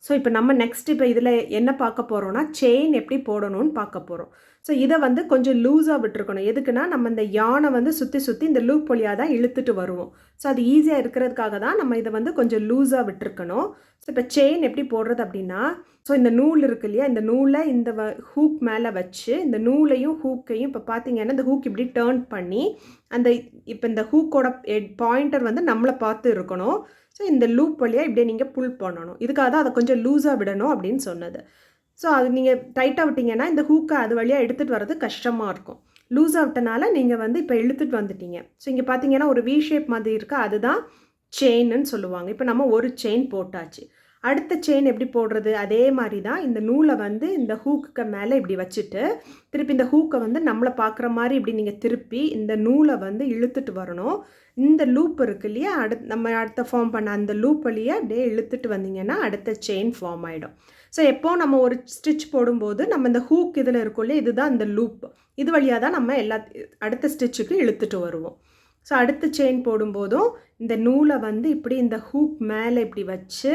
So இப்போ நம்ம next இப்போ இதில் என்ன பார்க்க போகிறோம்னா செயின் எப்படி போடணும்னு பார்க்க போகிறோம். ஸோ இதை வந்து கொஞ்சம் லூஸாக விட்டுருக்கணும். எதுக்குன்னா நம்ம இந்த யானை வந்து சுற்றி சுற்றி இந்த லூப் வழியாக தான் இழுத்துட்டு வருவோம். ஸோ அது ஈஸியாக இருக்கிறதுக்காக தான் நம்ம இதை வந்து கொஞ்சம் லூஸாக விட்டுருக்கணும். ஸோ இப்போ செயின் எப்படி போடுறது அப்படின்னா, ஸோ இந்த நூல் இருக்கு இல்லையா, இந்த நூலை இந்த ஹூக் மேலே வச்சு இந்த நூலையும் ஹூக்கையும் இப்போ பார்த்தீங்கன்னா இந்த ஹூக் இப்படி டேர்ன் பண்ணி அந்த இப்போ இந்த ஹூக்கோட பாயிண்டர் வந்து நம்மளை பார்த்து இருக்கணும். ஸோ இந்த லூப் வழியாக இப்படியே நீங்கள் புல் பண்ணணும். இதுக்காக தான் அதை கொஞ்சம் லூஸாக விடணும் அப்படின்னு சொன்னது. ஸோ அது நீங்கள் டைட்டாக விட்டிங்கன்னா இந்த ஹூக்கை அது வழியாக எடுத்துகிட்டு வர்றது கஷ்டமாக இருக்கும். லூஸாக விட்டனால நீங்கள் வந்து இப்போ இழுத்துட்டு வந்துட்டீங்க. ஸோ இங்கே பார்த்தீங்கன்னா ஒரு வி ஷேப் மாதிரி இருக்குது, அதுதான் செயின்னு சொல்லுவாங்க. இப்போ நம்ம ஒரு செயின் போட்டாச்சு. அடுத்த செயின் எப்படி போடுறது, அதே மாதிரி தான் இந்த நூலை வந்து இந்த ஹூக்குக்கு மேலே இப்படி வச்சுட்டு திருப்பி இந்த ஹூக்கை வந்து நம்மளை பார்க்குற மாதிரி இப்படி நீங்கள் திருப்பி இந்த நூலை வந்து இழுத்துட்டு வரணும். இந்த லூப் இருக்கு இல்லையா, நம்ம அடுத்த ஃபார்ம் பண்ண அந்த லூப் வழியாக அப்படியே இழுத்துட்டு வந்தீங்கன்னா அடுத்த செயின் ஃபார்ம் ஆகிடும். ஸோ எப்போ நம்ம ஒரு ஸ்டிச் போடும்போது நம்ம இந்த ஹூக் இதில் இருக்கும் இல்லையா, இதுதான் இந்த லூப், இது வழியாக தான் நம்ம அடுத்த ஸ்டிச்சுக்கு இழுத்துட்டு வருவோம். ஸோ அடுத்த செயின் போடும்போதும் இந்த நூலை வந்து இப்படி இந்த ஹூக் மேலே இப்படி வச்சு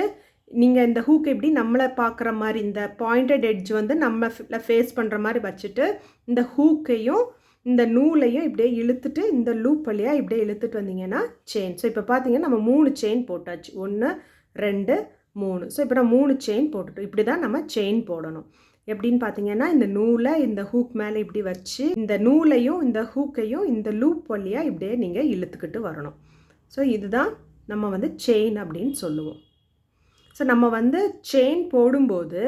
நீங்கள் இந்த ஹூக்கை இப்படி நம்மளை பார்க்குற மாதிரி இந்த பாயிண்டட் எட்ஜ் வந்து நம்ம ஃபேஸ் பண்ணுற மாதிரி வச்சுட்டு இந்த ஹூக்கையும் இந்த நூலையும் இப்படியே இழுத்துட்டு இந்த லூப் வழியாக இப்படியே இழுத்துட்டு வந்தீங்கன்னா செயின். ஸோ இப்போ பார்த்தீங்கன்னா நம்ம 3 செயின் போட்டாச்சு. 1 2 3. ஸோ இப்போ நம்ம 3 செயின் போட்டுட்டோம். இப்படி தான் நம்ம செயின் போடணும். எப்படின்னு பார்த்தீங்கன்னா இந்த நூலை இந்த ஹூக் மேலே இப்படி வச்சு இந்த நூலையும் இந்த ஹூக்கையும் இந்த லூப் வழியாக இப்படியே நீங்கள் இழுத்துக்கிட்டு வரணும். ஸோ இதுதான் நம்ம வந்து செயின் அப்படின்னு சொல்லுவோம். ஸோ நம்ம வந்து செயின் போடும்போது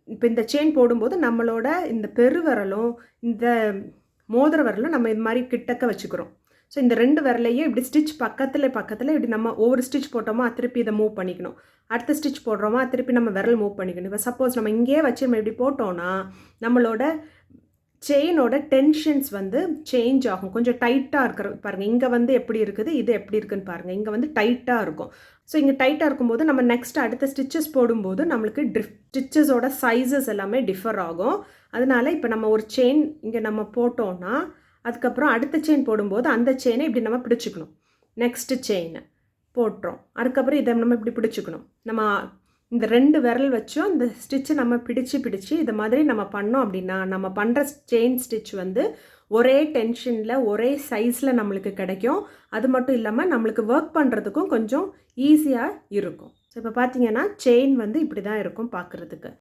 இப்போ இந்த செயின் போடும்போது நம்மளோட இந்த பெருவிரலும் இந்த மோதிர விரலும் நம்ம இது மாதிரி கிட்டக்க வச்சுக்கிறோம். ஸோ இந்த 2 விரலையும் இப்படி ஸ்டிச் பக்கத்தில் இப்படி நம்ம ஒவ்வொரு ஸ்டிச் போட்டோமா திருப்பி இதை மூவ் பண்ணிக்கணும். அடுத்த ஸ்டிச் போடுறோமா திருப்பி நம்ம விரல் மூவ் பண்ணிக்கணும். இப்போ சப்போஸ் நம்ம இங்கேயே வச்சு நம்ம இப்படி போட்டோன்னா நம்மளோட செயினோட டென்ஷன்ஸ் வந்து சேஞ்ச் ஆகும். கொஞ்சம் டைட்டாக இருக்கிற பாருங்கள், இங்கே வந்து எப்படி இருக்குது, இது எப்படி இருக்குதுன்னு பாருங்கள். இங்கே வந்து டைட்டாக இருக்கும். ஸோ இங்கே டைட்டாக இருக்கும்போது நம்ம நெக்ஸ்ட் அடுத்த ஸ்டிச்சஸ் போடும்போது நம்மளுக்கு ஸ்டிச்சஸோட சைஸஸ் எல்லாமே டிஃபர் ஆகும். அதனால இப்போ நம்ம ஒரு செயின் இங்கே நம்ம போட்டோன்னா அதுக்கப்புறம் அடுத்த செயின் போடும்போது அந்த செயினை இப்படி நம்ம பிடிச்சிக்கணும். நெக்ஸ்ட்டு செயினை போட்டுறோம், அதுக்கப்புறம் இதை நம்ம இப்படி பிடிச்சிக்கணும். நம்ம இந்த 2 விரல் வச்சும் இந்த ஸ்டிச்சை நம்ம பிடிச்சி இதை மாதிரி நம்ம பண்ணோம் அப்படின்னா நம்ம பண்ணுற செயின் ஸ்டிச் வந்து ஒரே டென்ஷனில் ஒரே சைஸில் நம்மளுக்கு கிடைக்கும். அது மட்டும் இல்லாமல் நம்மளுக்கு ஒர்க் பண்ணுறதுக்கும் கொஞ்சம் ஈஸியாக இருக்கும். ஸோ இப்போ பார்த்தீங்கன்னா செயின் வந்து இப்படி தான் இருக்கும் பார்க்குறதுக்கு.